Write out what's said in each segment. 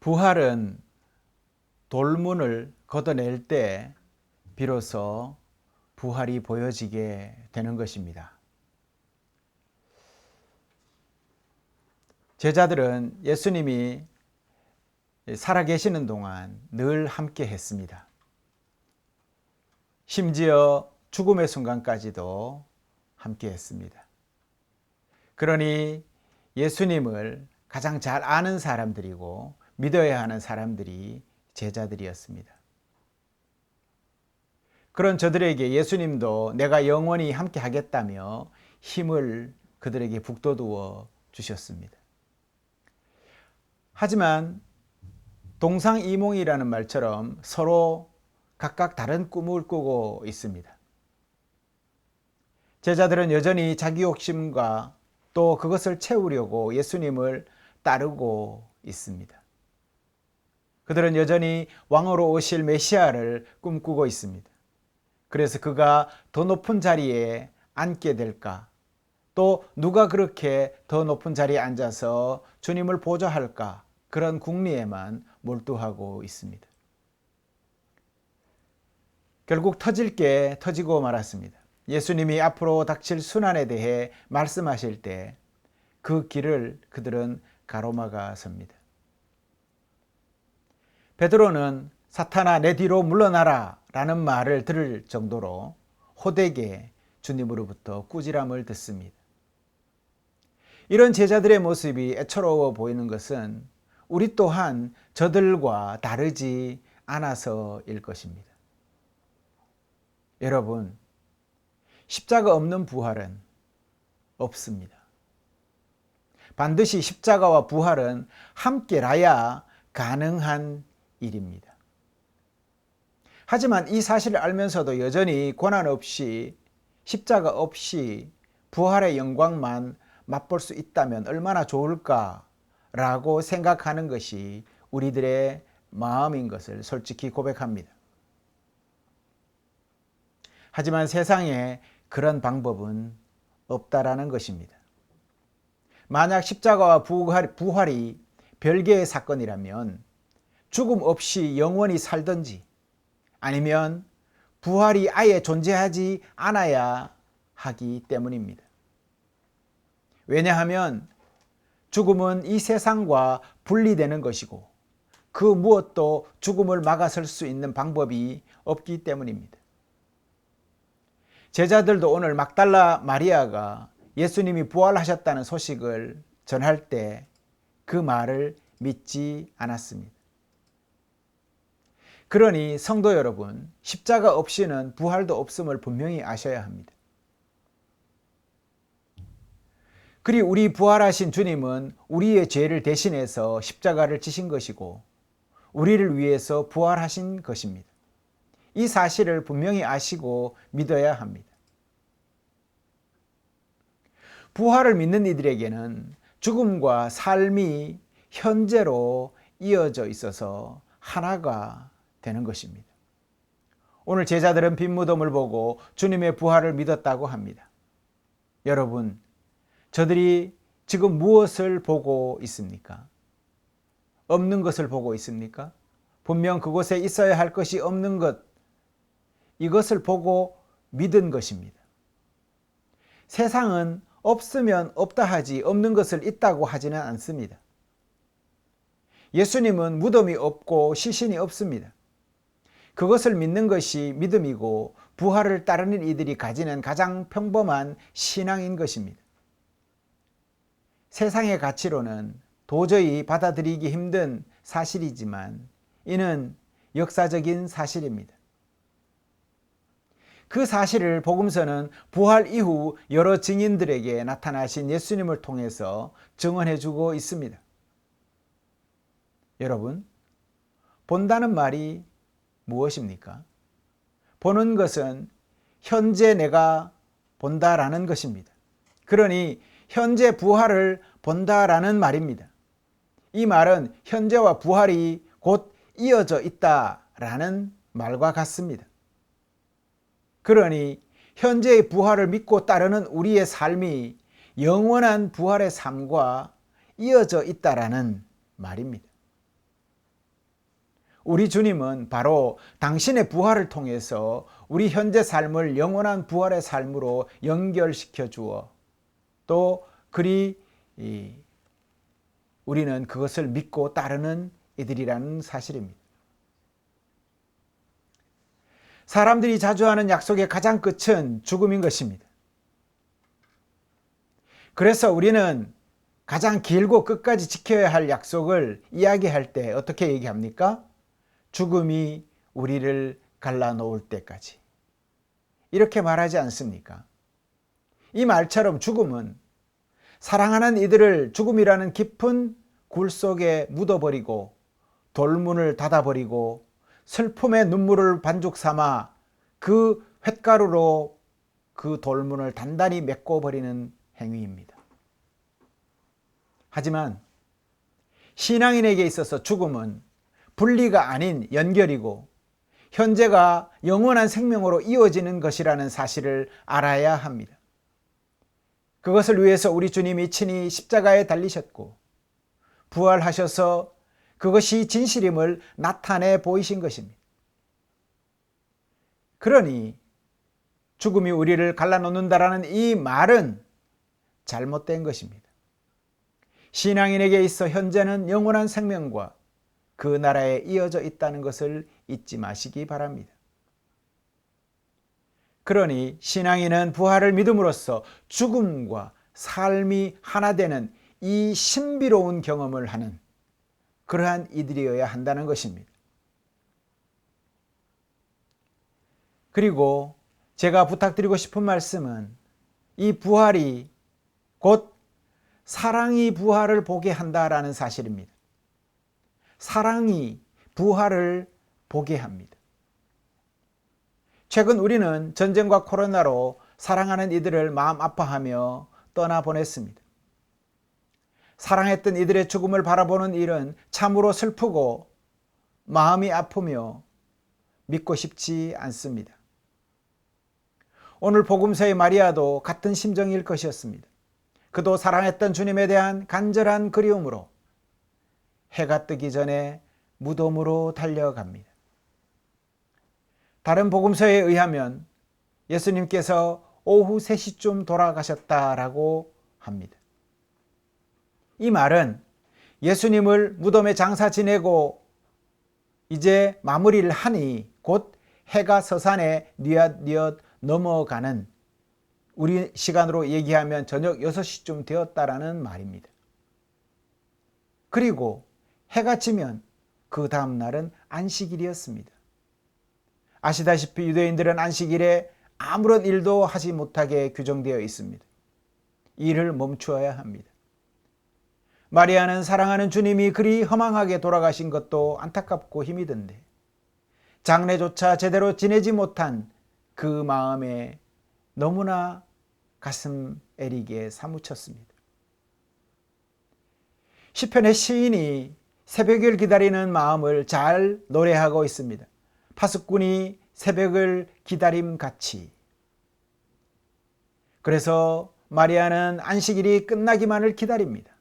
부활은 돌문을 걷어낼 때 비로소 부활이 보여지게 되는 것입니다. 제자들은 예수님이 살아계시는 동안 늘 함께 했습니다. 심지어 죽음의 순간까지도 함께 했습니다. 그러니 예수님을 가장 잘 아는 사람들이고 믿어야 하는 사람들이 제자들이었습니다. 그런 저들에게 예수님도 내가 영원히 함께 하겠다며 힘을 그들에게 북돋워 주셨습니다. 하지만 동상이몽이라는 말처럼 서로 각각 다른 꿈을 꾸고 있습니다. 제자들은 여전히 자기 욕심과 또 그것을 채우려고 예수님을 따르고 있습니다. 그들은 여전히 왕으로 오실 메시아를 꿈꾸고 있습니다. 그래서 그가 더 높은 자리에 앉게 될까? 또 누가 그렇게 더 높은 자리에 앉아서 주님을 보좌할까? 그런 궁리에만 몰두하고 있습니다. 결국 터질 게 터지고 말았습니다. 예수님이 앞으로 닥칠 순환에 대해 말씀하실 때 그 길을 그들은 가로막아 섭니다. 베드로는 사탄아 내 뒤로 물러나라 라는 말을 들을 정도로 호되게 주님으로부터 꾸지람을 듣습니다. 이런 제자들의 모습이 애처로워 보이는 것은 우리 또한 저들과 다르지 않아서일 것입니다. 여러분, 십자가 없는 부활은 없습니다. 반드시 십자가와 부활은 함께라야 가능한 일입니다. 하지만 이 사실을 알면서도 여전히 고난 없이 십자가 없이 부활의 영광만 맛볼 수 있다면 얼마나 좋을까라고 생각하는 것이 우리들의 마음인 것을 솔직히 고백합니다. 하지만 세상에 그런 방법은 없다라는 것입니다. 만약 십자가와 부활이 별개의 사건이라면 죽음 없이 영원히 살든지 아니면 부활이 아예 존재하지 않아야 하기 때문입니다. 왜냐하면 죽음은 이 세상과 분리되는 것이고 그 무엇도 죽음을 막아설 수 있는 방법이 없기 때문입니다. 제자들도 오늘 막달라 마리아가 예수님이 부활하셨다는 소식을 전할 때 그 말을 믿지 않았습니다. 그러니 성도 여러분, 십자가 없이는 부활도 없음을 분명히 아셔야 합니다. 그리고 우리 부활하신 주님은 우리의 죄를 대신해서 십자가를 지신 것이고 우리를 위해서 부활하신 것입니다. 이 사실을 분명히 아시고 믿어야 합니다. 부활을 믿는 이들에게는 죽음과 삶이 현재로 이어져 있어서 하나가 되는 것입니다. 오늘 제자들은 빈 무덤을 보고 주님의 부활을 믿었다고 합니다. 여러분, 저들이 지금 무엇을 보고 있습니까? 없는 것을 보고 있습니까? 분명 그곳에 있어야 할 것이 없는 것, 이것을 보고 믿은 것입니다. 세상은 없으면 없다 하지 없는 것을 있다고 하지는 않습니다. 예수님은 무덤이 없고 시신이 없습니다. 그것을 믿는 것이 믿음이고 부활을 따르는 이들이 가지는 가장 평범한 신앙인 것입니다. 세상의 가치로는 도저히 받아들이기 힘든 사실이지만 이는 역사적인 사실입니다. 그 사실을 복음서는 부활 이후 여러 증인들에게 나타나신 예수님을 통해서 증언해 주고 있습니다. 여러분, 본다는 말이 무엇입니까? 보는 것은 현재 내가 본다라는 것입니다. 그러니 현재 부활을 본다라는 말입니다. 이 말은 현재와 부활이 곧 이어져 있다라는 말과 같습니다. 그러니 현재의 부활을 믿고 따르는 우리의 삶이 영원한 부활의 삶과 이어져 있다라는 말입니다. 우리 주님은 바로 당신의 부활을 통해서 우리 현재 삶을 영원한 부활의 삶으로 연결시켜 주어 또 우리는 그것을 믿고 따르는 이들이라는 사실입니다. 사람들이 자주 하는 약속의 가장 끝은 죽음인 것입니다. 그래서 우리는 가장 길고 끝까지 지켜야 할 약속을 이야기할 때 어떻게 얘기합니까? 죽음이 우리를 갈라놓을 때까지. 이렇게 말하지 않습니까? 이 말처럼 죽음은 사랑하는 이들을 죽음이라는 깊은 굴 속에 묻어버리고 돌문을 닫아버리고 슬픔의 눈물을 반죽 삼아 그 횟가루로 그 돌문을 단단히 메꿔버리는 행위입니다. 하지만 신앙인에게 있어서 죽음은 분리가 아닌 연결이고 현재가 영원한 생명으로 이어지는 것이라는 사실을 알아야 합니다. 그것을 위해서 우리 주님이 친히 십자가에 달리셨고 부활하셔서 그것이 진실임을 나타내 보이신 것입니다. 그러니 죽음이 우리를 갈라놓는다라는 이 말은 잘못된 것입니다. 신앙인에게 있어 현재는 영원한 생명과 그 나라에 이어져 있다는 것을 잊지 마시기 바랍니다. 그러니 신앙인은 부활을 믿음으로써 죽음과 삶이 하나 되는 이 신비로운 경험을 하는 그러한 이들이어야 한다는 것입니다. 그리고 제가 부탁드리고 싶은 말씀은 이 부활이 곧 사랑이 부활을 보게 한다라는 사실입니다. 사랑이 부활을 보게 합니다. 최근 우리는 전쟁과 코로나로 사랑하는 이들을 마음 아파하며 떠나보냈습니다. 사랑했던 이들의 죽음을 바라보는 일은 참으로 슬프고 마음이 아프며 믿고 싶지 않습니다. 오늘 복음서의 마리아도 같은 심정일 것이었습니다. 그도 사랑했던 주님에 대한 간절한 그리움으로 해가 뜨기 전에 무덤으로 달려갑니다. 다른 복음서에 의하면 예수님께서 오후 3시쯤 돌아가셨다라고 합니다. 이 말은 예수님을 무덤에 장사 지내고 이제 마무리를 하니 곧 해가 서산에 뉘엿뉘엿 넘어가는 우리 시간으로 얘기하면 저녁 6시쯤 되었다라는 말입니다. 그리고 해가 지면 그 다음 날은 안식일이었습니다. 아시다시피 유대인들은 안식일에 아무런 일도 하지 못하게 규정되어 있습니다. 일을 멈추어야 합니다. 마리아는 사랑하는 주님이 그리 허망하게 돌아가신 것도 안타깝고 힘이 든데 장례조차 제대로 지내지 못한 그 마음에 너무나 가슴 애리게 사무쳤습니다. 시편의 시인이 새벽을 기다리는 마음을 잘 노래하고 있습니다. 파수꾼이 새벽을 기다림같이. 그래서 마리아는 안식일이 끝나기만을 기다립니다.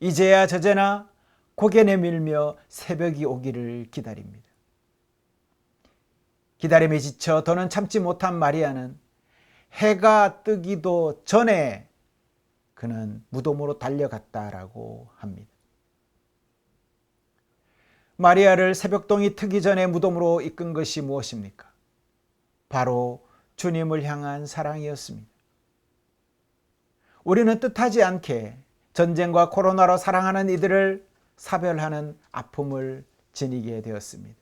이제야 저제나 고개 내밀며 새벽이 오기를 기다립니다. 기다림에 지쳐 더는 참지 못한 마리아는 해가 뜨기도 전에 그는 무덤으로 달려갔다라고 합니다. 마리아를 새벽동이 트기 전에 무덤으로 이끈 것이 무엇입니까? 바로 주님을 향한 사랑이었습니다. 우리는 뜻하지 않게 전쟁과 코로나로 사랑하는 이들을 사별하는 아픔을 지니게 되었습니다.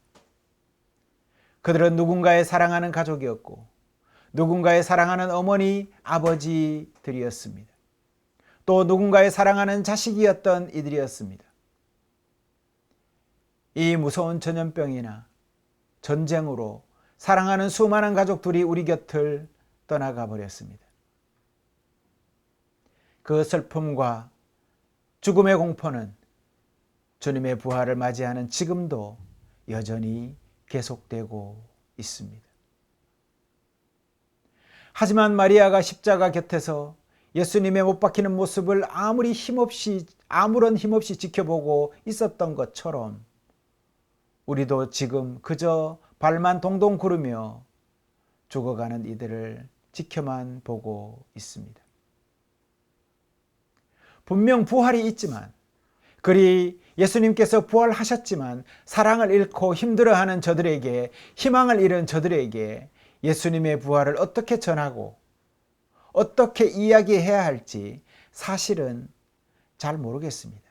그들은 누군가의 사랑하는 가족이었고 누군가의 사랑하는 어머니, 아버지들이었습니다. 또 누군가의 사랑하는 자식이었던 이들이었습니다. 이 무서운 전염병이나 전쟁으로 사랑하는 수많은 가족들이 우리 곁을 떠나가 버렸습니다. 그 슬픔과 죽음의 공포는 주님의 부활을 맞이하는 지금도 여전히 계속되고 있습니다. 하지만 마리아가 십자가 곁에서 예수님의 못 박히는 모습을 아무런 힘없이 지켜보고 있었던 것처럼 우리도 지금 그저 발만 동동 구르며 죽어가는 이들을 지켜만 보고 있습니다. 분명 부활이 있지만, 그리 예수님께서 부활하셨지만 사랑을 잃고 힘들어하는 저들에게, 희망을 잃은 저들에게 예수님의 부활을 어떻게 전하고 어떻게 이야기해야 할지 사실은 잘 모르겠습니다.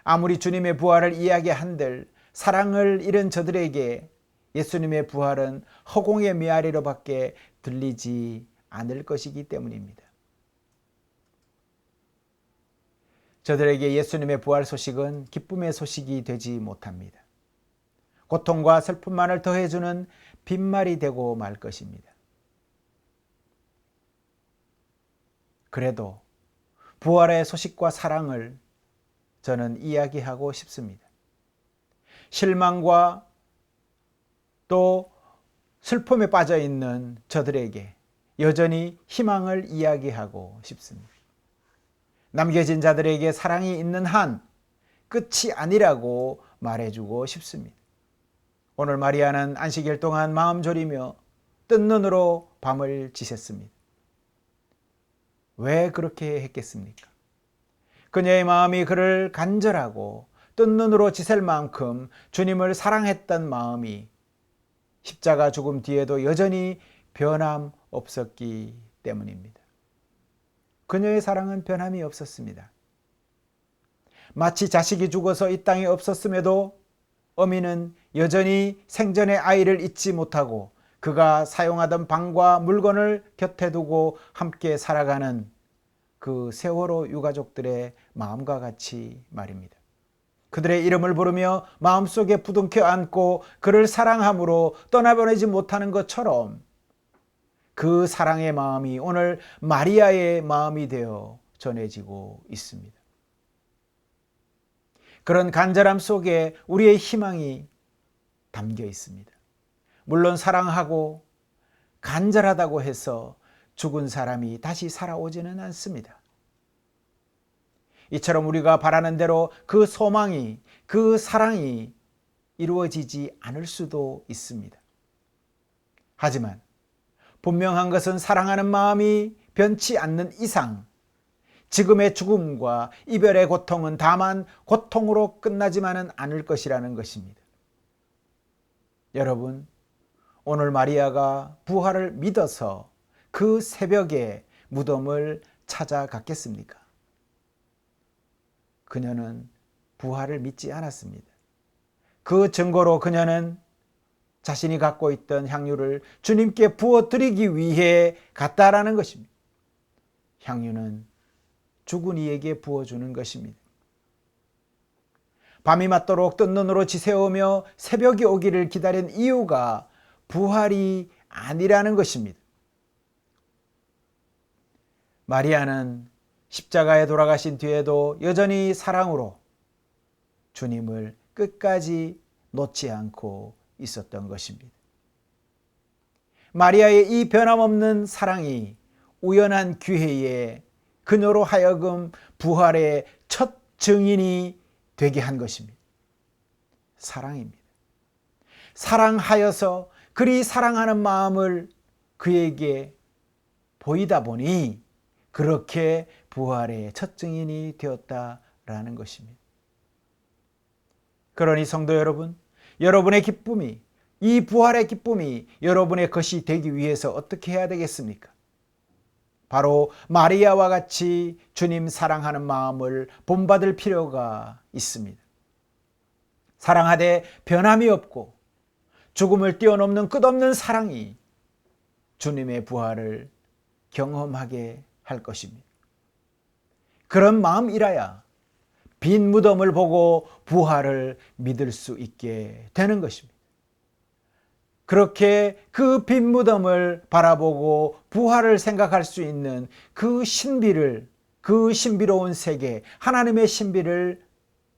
아무리 주님의 부활을 이야기한들 사랑을 잃은 저들에게 예수님의 부활은 허공의 메아리로밖에 들리지 않을 것이기 때문입니다. 저들에게 예수님의 부활 소식은 기쁨의 소식이 되지 못합니다. 고통과 슬픔만을 더해주는 빈말이 되고 말 것입니다. 그래도 부활의 소식과 사랑을 저는 이야기하고 싶습니다. 실망과 또 슬픔에 빠져 있는 저들에게 여전히 희망을 이야기하고 싶습니다. 남겨진 자들에게 사랑이 있는 한 끝이 아니라고 말해주고 싶습니다. 오늘 마리아는 안식일 동안 마음 졸이며 뜬 눈으로 밤을 지샜습니다. 왜 그렇게 했겠습니까? 그녀의 마음이 그를 간절하고 뜬 눈으로 지샐 만큼 주님을 사랑했던 마음이 십자가 죽음 뒤에도 여전히 변함없었기 때문입니다. 그녀의 사랑은 변함이 없었습니다. 마치 자식이 죽어서 이 땅에 없었음에도 어미는 여전히 생전의 아이를 잊지 못하고 그가 사용하던 방과 물건을 곁에 두고 함께 살아가는 그 세월호 유가족들의 마음과 같이 말입니다. 그들의 이름을 부르며 마음속에 부둥켜 안고 그를 사랑함으로 떠나보내지 못하는 것처럼 그 사랑의 마음이 오늘 마리아의 마음이 되어 전해지고 있습니다. 그런 간절함 속에 우리의 희망이 담겨 있습니다. 물론 사랑하고 간절하다고 해서 죽은 사람이 다시 살아오지는 않습니다. 이처럼 우리가 바라는 대로 그 소망이, 그 사랑이 이루어지지 않을 수도 있습니다. 하지만 분명한 것은 사랑하는 마음이 변치 않는 이상 지금의 죽음과 이별의 고통은 다만 고통으로 끝나지만은 않을 것이라는 것입니다. 여러분, 오늘 마리아가 부활을 믿어서 그 새벽에 무덤을 찾아갔겠습니까? 그녀는 부활을 믿지 않았습니다. 그 증거로 그녀는 자신이 갖고 있던 향유를 주님께 부어드리기 위해 갔다라는 것입니다. 향유는 죽은 이에게 부어주는 것입니다. 밤이 맞도록 뜬 눈으로 지새우며 새벽이 오기를 기다린 이유가 부활이 아니라는 것입니다. 마리아는 십자가에 돌아가신 뒤에도 여전히 사랑으로 주님을 끝까지 놓지 않고 있었던 것입니다. 마리아의 이 변함없는 사랑이 우연한 기회에 그녀로 하여금 부활의 첫 증인이 되게 한 것입니다. 사랑입니다. 사랑하여서 그리 사랑하는 마음을 그에게 보이다 보니 그렇게 부활의 첫 증인이 되었다라는 것입니다. 그러니 성도 여러분, 여러분의 기쁨이, 이 부활의 기쁨이 여러분의 것이 되기 위해서 어떻게 해야 되겠습니까? 바로 마리아와 같이 주님 사랑하는 마음을 본받을 필요가 있습니다. 사랑하되 변함이 없고 죽음을 뛰어넘는 끝없는 사랑이 주님의 부활을 경험하게 할 것입니다. 그런 마음이라야 빈 무덤을 보고 부활을 믿을 수 있게 되는 것입니다. 그렇게 그 빈 무덤을 바라보고 부활을 생각할 수 있는 그 신비를, 그 신비로운 세계, 하나님의 신비를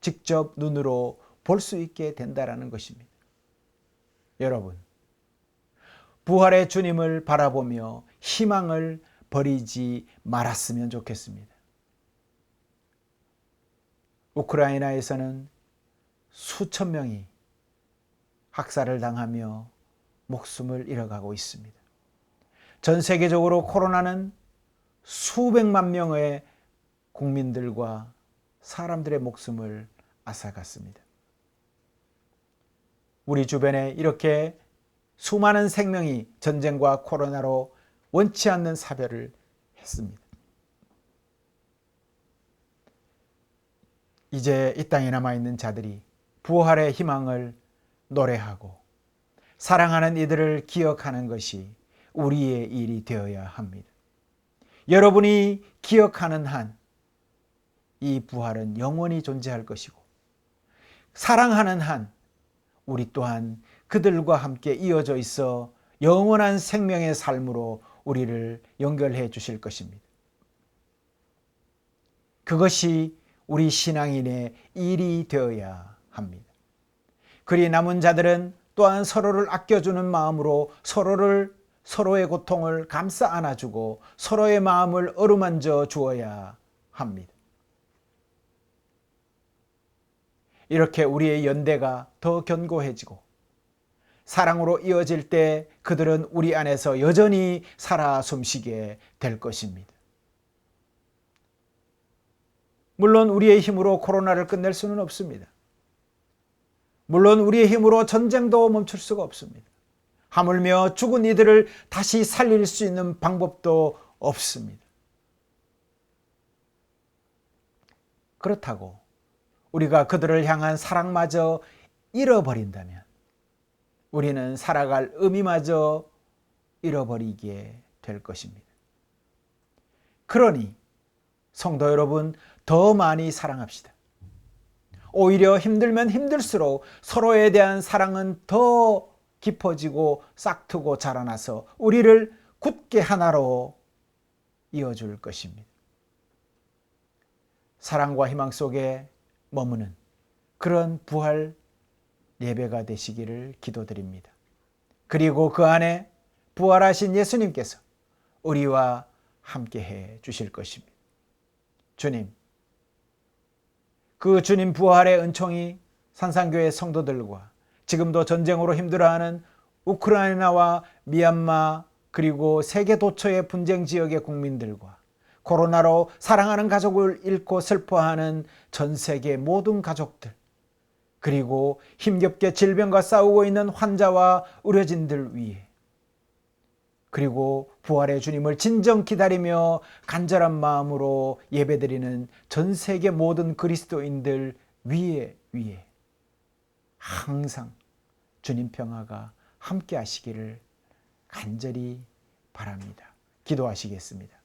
직접 눈으로 볼 수 있게 된다는 것입니다. 여러분, 부활의 주님을 바라보며 희망을 버리지 말았으면 좋겠습니다. 우크라이나에서는 수천 명이 학살을 당하며 목숨을 잃어가고 있습니다. 전 세계적으로 코로나는 수백만 명의 국민들과 사람들의 목숨을 앗아갔습니다. 우리 주변에 이렇게 수많은 생명이 전쟁과 코로나로 원치 않는 사별을 했습니다. 이제 이 땅에 남아있는 자들이 부활의 희망을 노래하고 사랑하는 이들을 기억하는 것이 우리의 일이 되어야 합니다. 여러분이 기억하는 한 이 부활은 영원히 존재할 것이고, 사랑하는 한 우리 또한 그들과 함께 이어져 있어 영원한 생명의 삶으로 우리를 연결해 주실 것입니다. 그것이 우리 신앙인의 일이 되어야 합니다. 그리 남은 자들은 또한 서로를 아껴주는 마음으로 서로의 고통을 감싸 안아주고 서로의 마음을 어루만져 주어야 합니다. 이렇게 우리의 연대가 더 견고해지고 사랑으로 이어질 때 그들은 우리 안에서 여전히 살아 숨쉬게 될 것입니다. 물론 우리의 힘으로 코로나를 끝낼 수는 없습니다. 물론 우리의 힘으로 전쟁도 멈출 수가 없습니다. 하물며 죽은 이들을 다시 살릴 수 있는 방법도 없습니다. 그렇다고 우리가 그들을 향한 사랑마저 잃어버린다면 우리는 살아갈 의미마저 잃어버리게 될 것입니다. 그러니 성도 여러분, 더 많이 사랑합시다. 오히려 힘들면 힘들수록 서로에 대한 사랑은 더 깊어지고 싹트고 자라나서 우리를 굳게 하나로 이어줄 것입니다. 사랑과 희망 속에 머무는 그런 부활 예배가 되시기를 기도드립니다. 그리고 그 안에 부활하신 예수님께서 우리와 함께해 주실 것입니다. 주님, 그 주님 부활의 은총이 산상교회 성도들과 지금도 전쟁으로 힘들어하는 우크라이나와 미얀마 그리고 세계 도처의 분쟁 지역의 국민들과 코로나로 사랑하는 가족을 잃고 슬퍼하는 전 세계 모든 가족들, 그리고 힘겹게 질병과 싸우고 있는 환자와 의료진들 위해, 그리고 부활의 주님을 진정 기다리며 간절한 마음으로 예배드리는 전 세계 모든 그리스도인들 위에 항상 주님 평화가 함께 하시기를 간절히 바랍니다. 기도하시겠습니다.